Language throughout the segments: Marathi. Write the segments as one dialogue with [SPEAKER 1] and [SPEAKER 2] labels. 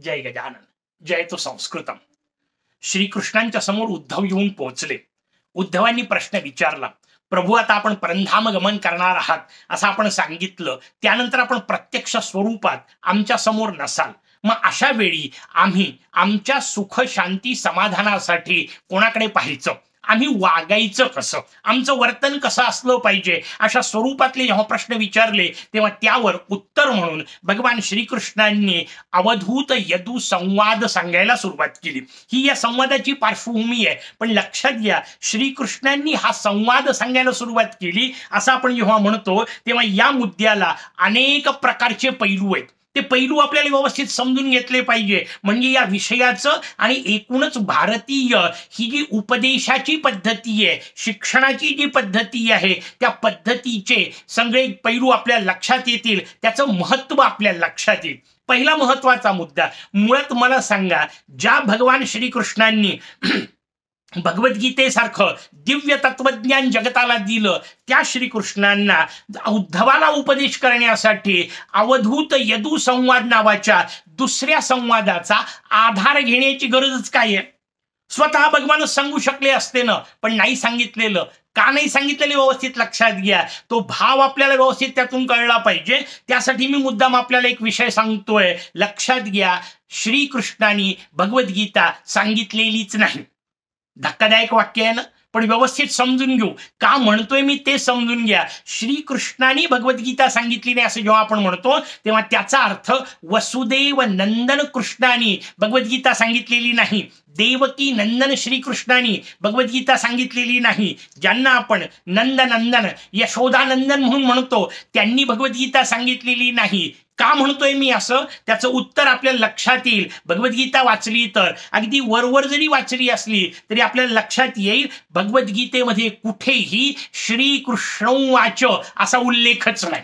[SPEAKER 1] जय गजानन, जय तो संस्कृतम. श्रीकृष्णांच्या समोर उद्धव येऊन पोहोचले. उद्धवांनी प्रश्न विचारला. प्रभू, आता आपण परंधाम गमन करणार आहात असं आपण सांगितलं, त्यानंतर आपण प्रत्यक्ष स्वरूपात आमच्या समोर नसाल. मग अशा वेळी आम्ही आमच्या सुख शांती समाधानासाठी कोणाकडे पाहायचं, आम्ही वागायचं कसं, आमचं वर्तन कसं असलं पाहिजे, अशा स्वरूपातले जेव्हा प्रश्न विचारले तेव्हा त्यावर उत्तर म्हणून भगवान श्रीकृष्णांनी अवधूत यदू संवाद सांगायला सुरुवात केली. ही या संवादाची पार्श्वभूमी आहे. पण लक्षात घ्या, श्रीकृष्णांनी हा संवाद सांगायला सुरुवात केली असं आपण जेव्हा म्हणतो तेव्हा या मुद्द्याला अनेक प्रकारचे पैलू आहेत. ते पैलू आपल्याला व्यवस्थित समजून घेतले पाहिजे. म्हणजे या विषयाचं आणि एकूणच भारतीय ही जी उपदेशाची पद्धती आहे, शिक्षणाची जी पद्धती आहे, त्या पद्धतीचे सगळे पैलू आपल्या लक्षात येतील, त्याचं महत्व आपल्या लक्षात येईल. पहिला महत्वाचा मुद्दा, मुळात मला सांगा, ज्या भगवान श्रीकृष्णांनी भगवद्गीतेसारखं दिव्य तत्वज्ञान जगताला दिलं, त्या श्रीकृष्णांना उद्धवाला उपदेश करण्यासाठी अवधूत यदू संवाद नावाच्या दुसऱ्या संवादाचा आधार घेण्याची गरजच काय आहे? स्वतः भगवानच सांगू शकले असते ना, पण नाही सांगितलेलं. का नाही सांगितलेले व्यवस्थित लक्षात घ्या. तो भाव आपल्याला व्यवस्थित त्यातून कळला पाहिजे. त्यासाठी मी मुद्दाम आपल्याला एक विषय सांगतोय. लक्षात घ्या, श्रीकृष्णांनी भगवद्गीता सांगितलेलीच नाही. धक्कादायक वाक्य आहे ना, पण व्यवस्थित समजून घेऊ. का म्हणतोय मी ते समजून घ्या. श्रीकृष्णांनी भगवद्गीता सांगितली नाही असं जेव्हा आपण म्हणतो तेव्हा त्याचा अर्थ वसुदेव नंदन कृष्णांनी भगवद्गीता सांगितलेली नाही. देवकी नंदन श्रीकृष्णांनी भगवद्गीता सांगितलेली नाही. ज्यांना आपण नंदनंदन यशोदानंदन म्हणून म्हणतो त्यांनी भगवद्गीता सांगितलेली नाही. का म्हणतोय मी असं, त्याचं उत्तर आपल्याला लक्षात येईल. भगवद्गीता वाचली तर, अगदी वरवर जरी वाचली असली तरी आपल्याला लक्षात येईल, भगवद्गीतेमध्ये कुठेही श्रीकृष्णवाच असा उल्लेखच नाही.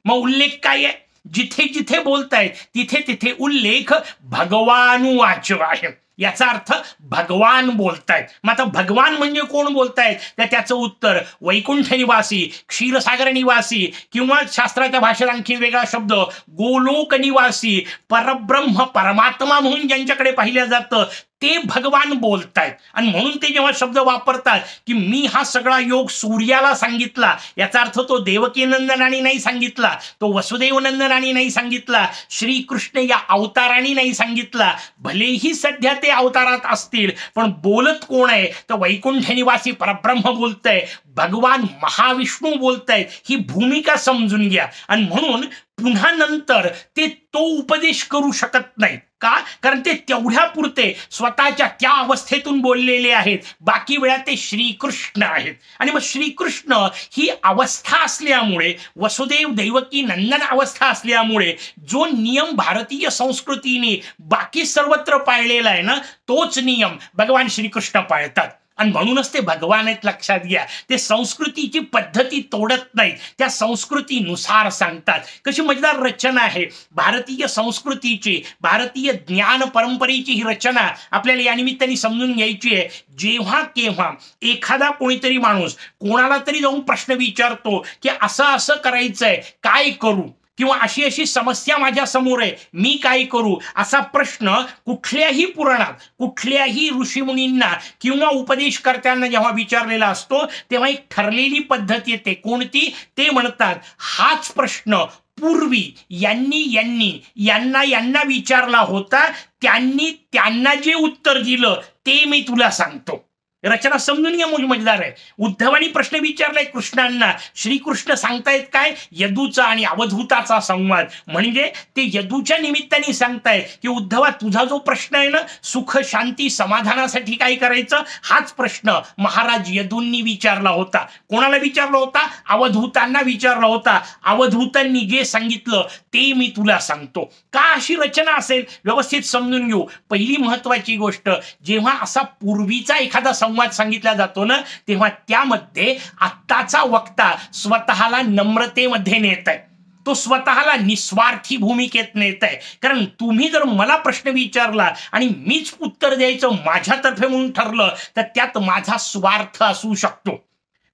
[SPEAKER 1] मग उल्लेख काय आहे? जिथे जिथे बोलतायत तिथे तिथे उल्लेख भगवानुवाच आहे. याचा अर्थ भगवान बोलतायत. मग आता भगवान म्हणजे कोण बोलतायत, तर त्याचं उत्तर वैकुंठ निवासी, क्षीरसागर निवासी, किंवा शास्त्राच्या भाषेत आणखी वेगळा शब्द गोलोक निवासी, परब्रह्म परमात्मा म्हणून ज्यांच्याकडे पाहिलं जातं ते भगवान बोलतायत. आणि म्हणून ते जेव्हा शब्द वापरतात की मी हा सगळा योग सूर्याला सांगितला, याचा अर्थ तो देवकी नंदनाने नाही सांगितला, तो वसुदेव नंदनाने नाही सांगितला, श्रीकृष्ण या अवताराने नाही सांगितला. भलेही सध्या ते अवतारात असतील, पण बोलत कोण आहे, तर वैकुंठ निवासी परब्रह्म बोलतय, भगवान महाविष्णू बोलतायत. ही भूमिका समजून घ्या. आणि म्हणून पुन्हा नंतर ते तो उपदेश करू शकत नाही. का? कारण ते तेवढ्या पुरते स्वतःच्या त्या अवस्थेतून बोललेले आहेत. बाकी वेळा ते श्रीकृष्ण आहेत. आणि मग श्रीकृष्ण ही अवस्था असल्यामुळे, वसुदेव देवकी नंदन अवस्था असल्यामुळे, जो नियम भारतीय संस्कृतीने बाकी सर्वत्र पाळलेला आहे ना, तोच नियम भगवान श्रीकृष्ण पाळतात. आणि म्हणूनच ते भगवान आहेत. लक्षात घ्या, ते संस्कृतीची पद्धती तोडत नाहीत, त्या संस्कृतीनुसार सांगतात. कशी मजेदार रचना आहे भारतीय संस्कृतीची, भारतीय ज्ञान परंपरेची. ही रचना आपल्याला या निमित्ताने समजून घ्यायची आहे. जेव्हा केव्हा एखादा कोणीतरी माणूस कोणाला तरी जाऊन प्रश्न विचारतो की असं असं करायचंय, काय करू, किंवा अशी अशी समस्या माझ्या समोर आहे, मी काय करू, असा प्रश्न कुठल्याही पुराणात कुठल्याही ऋषीमुनींना किंवा उपदेशकर्त्यांना जेव्हा विचारलेला असतो तेव्हा एक ठरलेली पद्धत येते. कोणती? ते म्हणतात, हाच प्रश्न पूर्वी यांना विचारला होता, त्यांनी त्यांना जे उत्तर दिलं ते मी तुला सांगतो. रचना समजून घ्या, मजेदार आहे. उद्धवानी प्रश्न विचारलाय कृष्णांना, श्रीकृष्ण सांगतायत काय? यदूचा आणि अवधूताचा संवाद. म्हणजे ते यदूच्या निमित्ताने सांगतायत की उद्धवा, तुझा जो प्रश्न आहे ना, सुख शांती समाधानासाठी काय करायचं, हाच प्रश्न महाराज यदूंनी विचारला होता. कोणाला विचारला होता? अवधूतांना विचारला होता. अवधूतांनी जे सांगितलं ते मी तुला सांगतो. का अशी रचना असेल, व्यवस्थित समजून घेऊ. पहिली महत्वाची गोष्ट, जेव्हा असा पूर्वीचा एखादा संवाद सांगितला जातो ना, तेव्हा त्यामध्ये आत्ताचा वक्ता स्वतःला नम्रतेमध्ये नेत आहे. तो स्वतःला निस्वार्थी भूमिकेत नेत आहे. कारण तुम्ही जर मला प्रश्न विचारला आणि मीच उत्तर द्यायचं माझ्यातर्फे म्हणून ठरलं तर त्यात माझा स्वार्थ असू शकतो.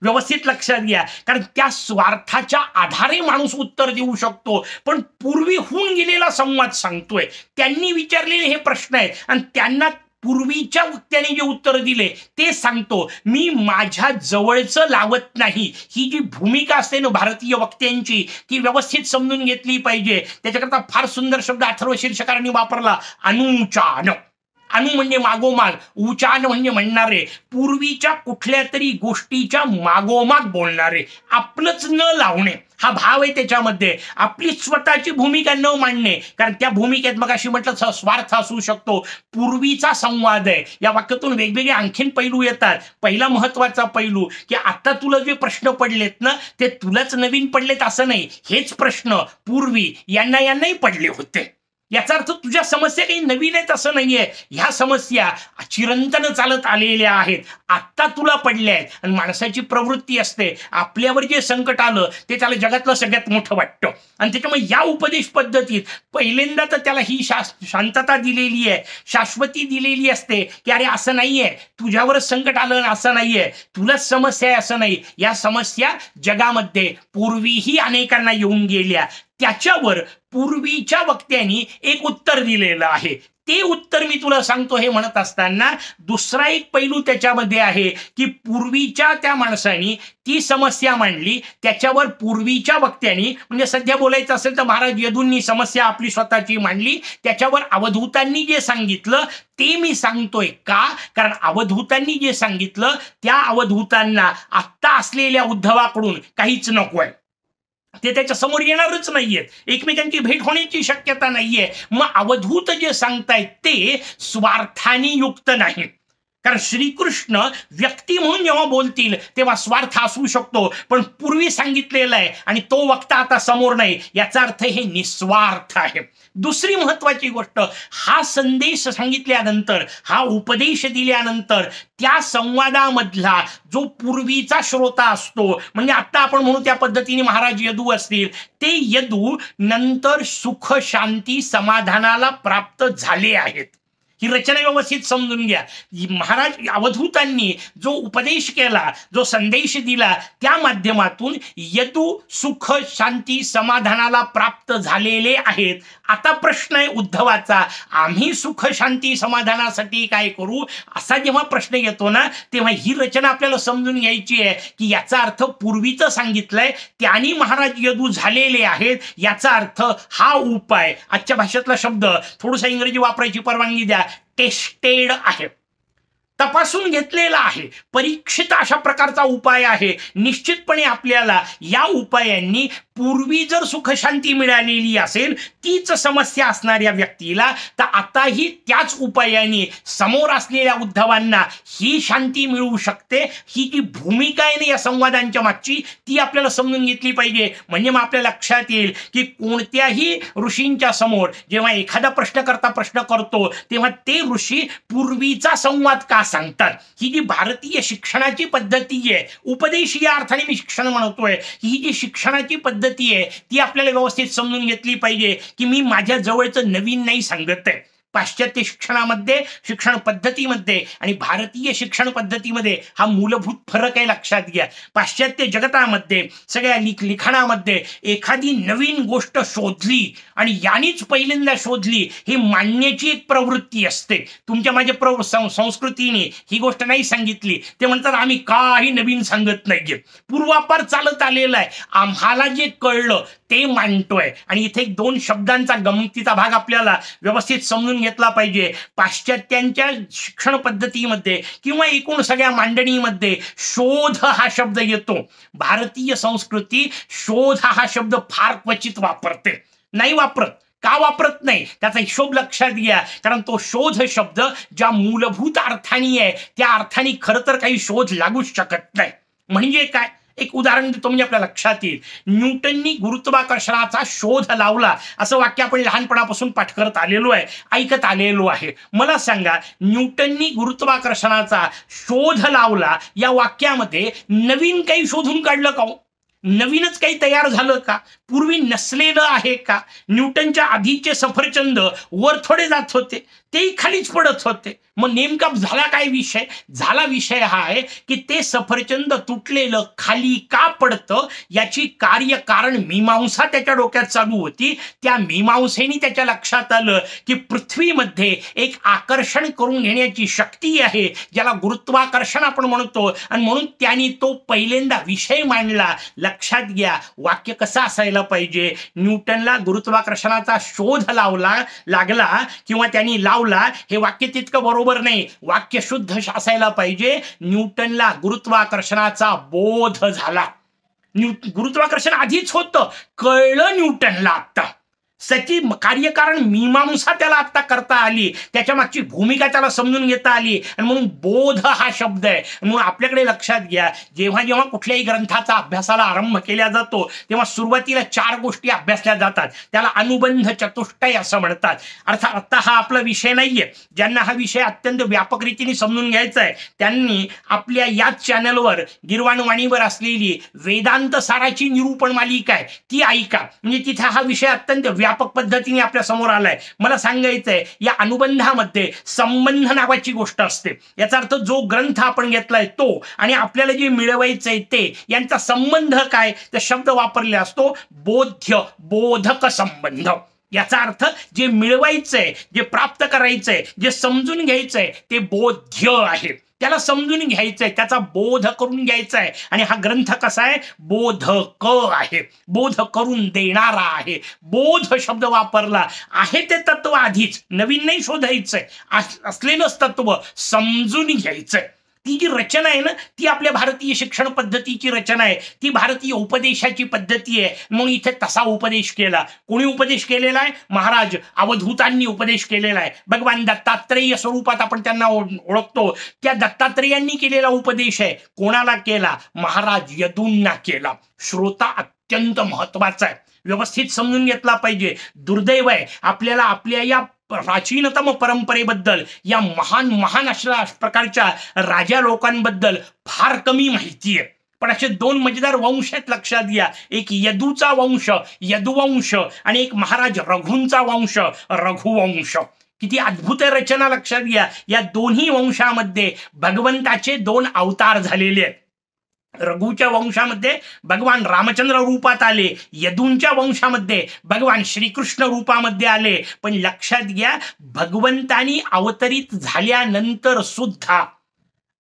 [SPEAKER 1] व्यवस्थित लक्षात घ्या, कारण त्या स्वार्थाच्या आधारे माणूस उत्तर देऊ शकतो. पण पूर्वी होऊन गेलेला संवाद सांगतोय, त्यांनी विचारलेले हे प्रश्न आहेत आणि त्यांना पूर्वीच्या वक्त्याने जे उत्तर दिले ते सांगतो. मी माझ्या जवळचं लावत नाही. ही जी भूमिका असते ना भारतीय वक्त्यांची, ती व्यवस्थित समजून घेतली पाहिजे. त्याच्याकरता फार सुंदर शब्द अथर्व शीर्षकारांनी वापरला, अनुचान. अनु म्हणजे मागोमाग, उचान म्हणजे म्हणणारे, पूर्वीच्या कुठल्या तरी गोष्टीच्या मागोमाग बोलणारे, आपलंच न लावणे हा भाव आहे त्याच्यामध्ये. आपली स्वतःची भूमिका न मांडणे, कारण त्या भूमिकेत मग अशी म्हटलं स्वार्थ असू शकतो. पूर्वीचा संवाद आहे. या वाक्यातून वेगवेगळे आणखीन पैलू येतात. पहिला महत्वाचा पैलू की आता तुला जे प्रश्न पडलेत ना ते तुलाच नवीन पडलेत असं नाही, हेच प्रश्न पूर्वी यांनाही पडले होते. याचा अर्थ तुझ्या समस्या काही नवीन आहेत असं नाहीये. ह्या समस्या चिरंतन चालत आलेल्या आहेत, आत्ता तुला पडल्या आहेत. आणि माणसाची प्रवृत्ती असते, आपल्यावर जे संकट आलं ते त्याला जगातलं सगळ्यात मोठं वाटतं. आणि त्याच्यामुळे या उपदेश पद्धतीत पहिल्यांदा तर त्याला ही शांतता दिलेली आहे, शाश्वती दिलेली असते की अरे असं नाहीये, तुझ्यावरच संकट आलं असं नाहीये, तुलाच समस्या आहे असं नाही. या समस्या जगामध्ये पूर्वीही अनेकांना येऊन गेल्या. त्याच्यावर पूर्वीच्या वक्त्यांनी एक उत्तर दिलेलं आहे. ते उत्तर मी तुला सांगतो हे म्हणत असताना दुसरा एक पैलू त्याच्यामध्ये आहे की पूर्वीच्या त्या माणसांनी ती समस्या मांडली, त्याच्यावर पूर्वीच्या वक्त्यांनी, म्हणजे सध्या बोलायचं असेल तर महाराज यदूंनी समस्या आपली स्वतःची मांडली, त्याच्यावर अवधूतांनी जे सांगितलं ते मी सांगतोय. का? कारण अवधूतांनी जे सांगितलं त्या अवधूतांना आत्ता असलेल्या उद्धवाकडून काहीच नकोय. ते त्याच्या समोर येणारच नाहीयेत, एकमेकांची भेट होण्याची शक्यता नाहीये. मग अवधूत जे सांगतायत ते स्वार्थाने युक्त नाही. कारण श्रीकृष्ण व्यक्ती म्हणून जेव्हा बोलतील तेव्हा स्वार्थ असू शकतो, पण पूर्वी सांगितलेलं आहे आणि तो वक्ता आता समोर नाही, याचा अर्थ हे निस्वार्थ आहे. दुसरी महत्वाची गोष्ट, हा संदेश सांगितल्यानंतर, हा उपदेश दिल्यानंतर त्या संवादामधला जो पूर्वीचा श्रोता असतो, म्हणजे आता आपण म्हणू त्या पद्धतीने महाराज यदू असतील, ते यदू नंतर सुख शांती समाधानाला प्राप्त झाले आहेत. ही रचना व्यवस्थित समजून घ्या. महाराज अवधूतांनी जो उपदेश केला, जो संदेश दिला, त्या माध्यमातून यदू सुख शांती समाधानाला प्राप्त झालेले आहेत. आता प्रश्न आहे उद्धवाचा, आम्ही सुख शांती समाधानासाठी काय करू? असा जेव्हा प्रश्न येतो ना तेव्हा ही रचना आपल्याला समजून घ्यायची आहे की याचा अर्थ पूर्वीचं सांगितलंय त्यांनी महाराज यदू झालेले आहेत, याचा अर्थ हा उपाय, आजच्या भाषेतला शब्द थोडासा इंग्रजी वापरायची परवानगी द्या, टेस्टेड आहे, तपासून घेतलेला आहे, परीक्षित अशा प्रकारचा उपाय आहे. निश्चितपणे आपल्याला या उपायांनी पूर्वी जर सुखशांती मिळालेली असेल, तीच समस्या असणाऱ्या व्यक्तीला तर आताही त्याच उपायाने समोर असलेल्या उद्धवांना ही शांती मिळू शकते. ही जी भूमिका आहे ना या संवादांच्या मागची, ती आपल्याला समजून घेतली पाहिजे. म्हणजे मग आपल्या लक्षात येईल की कोणत्याही ऋषींच्या समोर जेव्हा एखादा प्रश्न करतो तेव्हा ते ऋषी पूर्वीचा संवाद का सांगतात. ही जी भारतीय शिक्षणाची पद्धती आहे, उपदेश या अर्थाने मी शिक्षण म्हणतोय, ही जी शिक्षणाची पद्धती आहे ती आपल्याला व्यवस्थित समजून घेतली पाहिजे की मी माझ्या जवळचं नवीन नाही सांगत आहे. पाश्चात्य शिक्षणामध्ये, शिक्षण पद्धतीमध्ये आणि भारतीय शिक्षण पद्धतीमध्ये हा मूलभूत फरक आहे, लक्षात घ्या. पाश्चात्य जगतामध्ये सगळ्या लिखाणामध्ये एखादी नवीन गोष्ट शोधली आणि यानीच पहिल्यांदा शोधली हे मांडण्याची एक प्रवृत्ती असते. तुमच्या माझ्या संस्कृतीने ही गोष्ट नाही सांगितली, ते म्हणतात आम्ही काही नवीन सांगत नाहीये, पूर्वापार चालत आलेला आहे, आम्हाला जे कळलं ते मांडतोय. आणि इथे एक दोन शब्दांचा गमतीचा भाग आपल्याला व्यवस्थित समजून घेतला पाहिजे. पाश्चात्यांच्या शिक्षण पद्धतीमध्ये किंवा एकूण सगळ्या मांडणीमध्ये शोध हा शब्द येतो. भारतीय संस्कृती शोध हा शब्द फार क्वचित वापरते, नाही वापरत. का वापरत नाही त्याचा हिशोब लक्षात घ्या. कारण तो शोध शब्द ज्या मूलभूत अर्थाने आहे त्या अर्थाने खरं तर काही शोध लागूच शकत नाही. म्हणजे काय, एक उदाहरण देतो म्हणजे आपल्या लक्षात येईल. न्यूटननी गुरुत्वाकर्षणाचा शोध लावला असं वाक्य आपण लहानपणापासून पाठ करत आलेलो आहे, ऐकत आलेलो आहे. मला सांगा, न्यूटननी गुरुत्वाकर्षणाचा शोध लावला या वाक्यामध्ये नवीन काही शोधून काढलं का? नवीनच काही तयार झालं का? पूर्वी नसलेलं आहे का? न्यूटनच्या आधीचे सफरचंद वर थोडे जात होते, तेही खालीच पडत होते. मग नेमका झाला काय विषय? झाला विषय हा आहे की ते सफरचंद तुटलेलं खाली का पडतं याची कार्यकारण मीमांसा त्याच्या डोक्यात चालू होती. त्या मीमांसेने त्याच्या लक्षात आलं की पृथ्वीमध्ये एक आकर्षण करून घेण्याची शक्ती आहे, ज्याला गुरुत्वाकर्षण आपण म्हणतो, आणि म्हणून त्यांनी तो पहिल्यांदा विषय मांडला. लक्षात घ्या, वाक्य कसं असायला पाहिजे. न्यूटनला गुरुत्वाकर्षणाचा शोध लागला किंवा त्यांनी लावला, हे वाक्य तितकं बरोबर नाही. वाक्य शुद्ध असायला पाहिजे, न्यूटनला गुरुत्वाकर्षणाचा बोध झाला. गुरुत्वाकर्षण आधीच होतं, कळलं न्यूटनला आता. त्याची कार्यकारण मीमांसा त्याला आता करता आली, त्याच्या मागची भूमिका त्याला समजून घेता आली, आणि म्हणून बोध हा शब्द आहे. म्हणून आपल्याकडे लक्षात घ्या, जेव्हा जेव्हा कुठल्याही ग्रंथाचा अभ्यासाला आरंभ केला जातो तेव्हा सुरुवातीला 4 गोष्टी अभ्यासल्या जातात. त्याला अनुबंध चतुष्टय असं म्हणतात. अर्थात आता हा आपला विषय नाहीये. ज्यांना हा विषय अत्यंत व्यापक रीतीने समजून घ्यायचा आहे त्यांनी आपल्या याच चॅनलवर गिरवाणवाणीवर असलेली वेदांत साराची निरूपण मालिका आहे ती ऐका. म्हणजे तिथे हा विषय अत्यंत व्यापक पद्धतीने आपल्या समोर आलाय. मला सांगायचंय, या अनुबंधामध्ये संबंध नावाची गोष्ट असते. याचा अर्थ जो ग्रंथ आपण घेतलाय तो आणि आपल्याला जे मिळवायचंय ते यांचा संबंध काय, तर शब्द वापरले असतो बोध्य, बोधक संबंध. याचा अर्थ जे मिळवायचंय, जे प्राप्त करायचंय, जे समजून घ्यायचंय ते बोध्य आहे. त्याला समजून घ्यायचंय, त्याचा बोध करून घ्यायचा आहे. आणि हा ग्रंथ कसा आहे? बोधक आहे, बोध करून देणारा आहे. बोध शब्द वापरला आहे, ते तत्व आधीच, नवीन नाही शोधायचंय, असलेलंच तत्व समजून घ्यायचंय. ती जी रचना आहे ना, ती आपल्या भारतीय शिक्षण पद्धतीची रचना आहे, ती भारतीय उपदेशाची पद्धती आहे. म्हणून इथे तसा उपदेश केला. कोणी उपदेश केलेला आहे? महाराज अवधूतांनी उपदेश केलेला आहे. भगवान दत्तात्रेय स्वरूपात आपण त्यांना ओळखतो, त्या दत्तात्रेयांनी केलेला उपदेश आहे. कोणाला केला? महाराज यदूंना केला. श्रोता अत्यंत महत्वाचा आहे, व्यवस्थित समजून घेतला पाहिजे. दुर्दैव आहे, आपल्याला आपल्या या प्राचीनतम परंपरेबद्दल, या महान महान अशा प्रकारच्या राजा लोकांबद्दल फार कमी माहिती आहे. पण असे 2 मजेदार वंश आहेत, लक्षात घ्या. एक यदूचा वंश, यदुवंश, आणि एक महाराज रघूंचा वंश, रघुवंश. किती अद्भुत रचना, लक्षात घ्या. या दोन्ही वंशामध्ये भगवंताचे 2 अवतार झालेले आहेत. रघुच्या वंशामध्ये भगवान रामचंद्र रूपात आले, यदूंच्या वंशामध्ये भगवान श्रीकृष्ण रूपामध्ये आले. पण लक्षात घ्या, भगवंतानी अवतरित झाल्यानंतर सुद्धा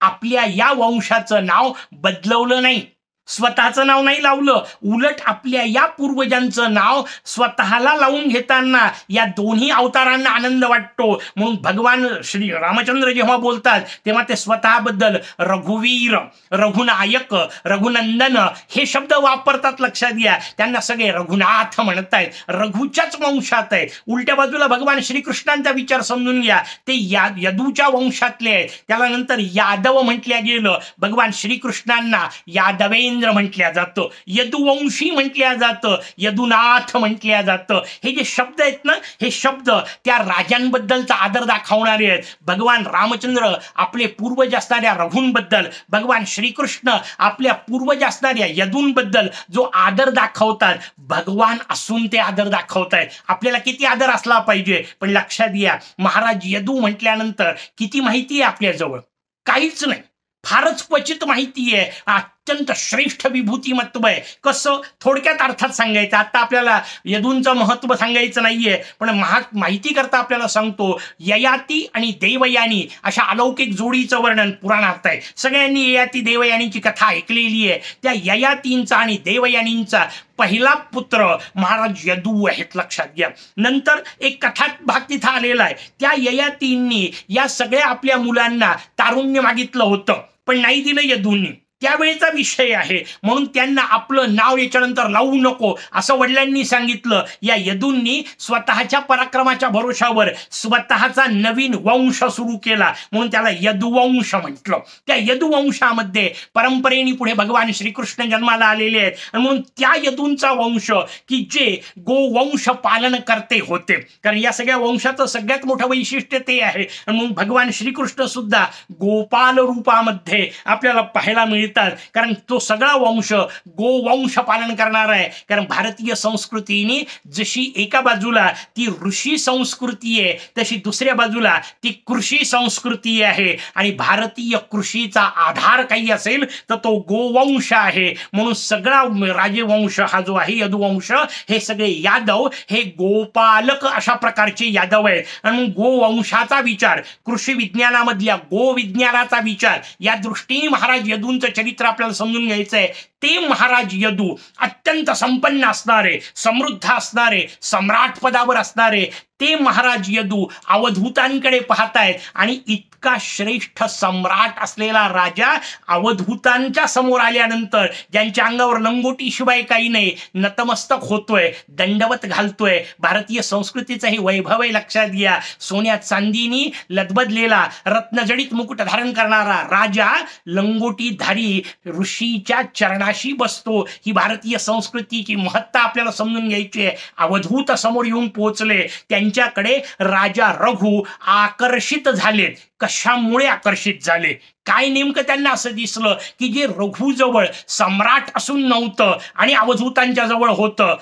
[SPEAKER 1] आपल्या या वंशाचं नाव बदलवलं नाही, स्वतःचं नाव नाही लावलं. उलट आपल्या या पूर्वजांचं नाव स्वतःला लावून घेताना या दोन्ही अवतारांना आनंद वाटतो. म्हणून भगवान श्री रामचंद्र जेव्हा बोलतात तेव्हा ते स्वतःबद्दल रघुवीर, रघुनायक, रघुनंदन हे शब्द वापरतात. लक्षात घ्या, त्यांना सगळे रघुनाथ म्हणतायत, रघुच्याच वंशात आहेत. उलट्या बाजूला भगवान श्रीकृष्णांचा विचार समजून घ्या, ते यदूच्या वंशातले आहेत. त्याला नंतर यादव म्हटल्या गेलं. भगवान श्रीकृष्णांना यादवेंद्र म्हटल्या जातं, यदुवंशी म्हटल्या जातं, यदुनाथ म्हटल्या जातं. हे जे शब्द आहेत ना, हे शब्द त्या राजांबद्दलचा आदर दाखवणारे आहेत. भगवान रामचंद्र आपले पूर्वज असणाऱ्या रघूंबद्दल, भगवान श्रीकृष्ण आपल्या पूर्वज असणाऱ्या यदूंबद्दल जो आदर दाखवतात, भगवान असून ते आदर दाखवतायत. आपल्याला किती आदर असला पाहिजे. पण लक्षात घ्या, महाराज यदू म्हटल्यानंतर किती माहिती आहे आपल्याजवळ? काहीच नाही, फारच क्वचित माहिती आहे. अत्यंत श्रेष्ठ विभूतिमत्व आहे. कसं? थोडक्यात अर्थात सांगायचं. आता आपल्याला यदूंचं महत्व सांगायचं नाहीये, पण माहिती करता आपल्याला सांगतो. ययाती आणि देवयानी अशा अलौकिक जोडीचं वर्णन पुराणात आहे. सगळ्यांनी ययाती देवयानीची कथा ऐकलेली आहे. त्या ययातींचा आणि देवयानींचा पहिला पुत्र महाराज यदू आहेत, लक्षात घ्या. नंतर एक कथा भाग तिथं आलेला आहे. त्या ययातींनी या सगळ्या आपल्या मुलांना तारुण्य मागितलं होतं, पण नाही दिलं यदूंनी. त्यावेळेचा विषय आहे, म्हणून त्यांना आपलं नाव याच्यानंतर लावू नको असं वडिलांनी सांगितलं. या यदूंनी स्वतःच्या पराक्रमाच्या भरोशावर स्वतःचा नवीन वंश सुरू केला, म्हणून त्याला यदुवंश म्हटलं. त्या यदुवंशामध्ये परंपरेने पुढे भगवान श्रीकृष्ण जन्माला आलेले आहेत. आणि म्हणून त्या यदूंचा वंश की जे गोवंश पालन करते होते, कारण या सगळ्या वंशाचं सगळ्यात मोठं वैशिष्ट्य ते आहे. आणि म्हणून भगवान श्रीकृष्ण सुद्धा गोपाल रूपामध्ये आपल्याला पाहायला मिळते. मिळतात, कारण तो सगळा वंश गोवंश पालन करणारा आहे. कारण भारतीय संस्कृतीने जशी एका बाजूला ती ऋषी संस्कृती आहे, तशी दुसऱ्या बाजूला ती कृषी संस्कृती आहे. आणि भारतीय कृषीचा आधार काही असेल तर तो गोवंश आहे. म्हणून सगळा राजवंश हा जो आहे, यदुवंश, हे सगळे यादव हे गोपालक अशा प्रकारचे यादव आहेत. आणि गोवंशाचा विचार, कृषी विज्ञानामधल्या गो विज्ञानाचा विचार, या दृष्टीने महाराज यदूंचं चरित्र आपल्याला समजून घ्यायचंय. ते महाराज यदू अत्यंत संपन्न असणारे, समृद्ध असणारे, सम्राट पदावर असणारे ते महाराज यदू अवधूतांकडे पाहतायत. आणि इतका श्रेष्ठ सम्राट असलेला राजा अवधूतांच्या समोर आल्यानंतर, ज्यांच्या अंगावर लंगोटी शिवाय काही नाही, नतमस्तक होतोय, दंडवत घालतोय. भारतीय संस्कृतीचं हे वैभव आहे, लक्षात घ्या. सोन्या चांदीनी लदबदलेला रत्नजडित मुकुट धारण करणारा राजा लंगोटीधारी ऋषीच्या चरणाशी बसतो. ही भारतीय संस्कृतीची महत्ता आपल्याला समजून घ्यायची आहे. अवधूत समोर येऊन पोहोचले, त्यांच्याकडे राजा रघु आकर्षित झालेत. कशामुळे आकर्षित झाले, काय नेमकं त्यांना असं दिसलं की जे रघुजवळ सम्राट असून नव्हतं आणि अवधूतांच्या जवळ होतं.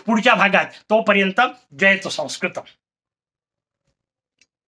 [SPEAKER 1] पुढच्या भागात, तोपर्यंत जयतु संस्कृतम.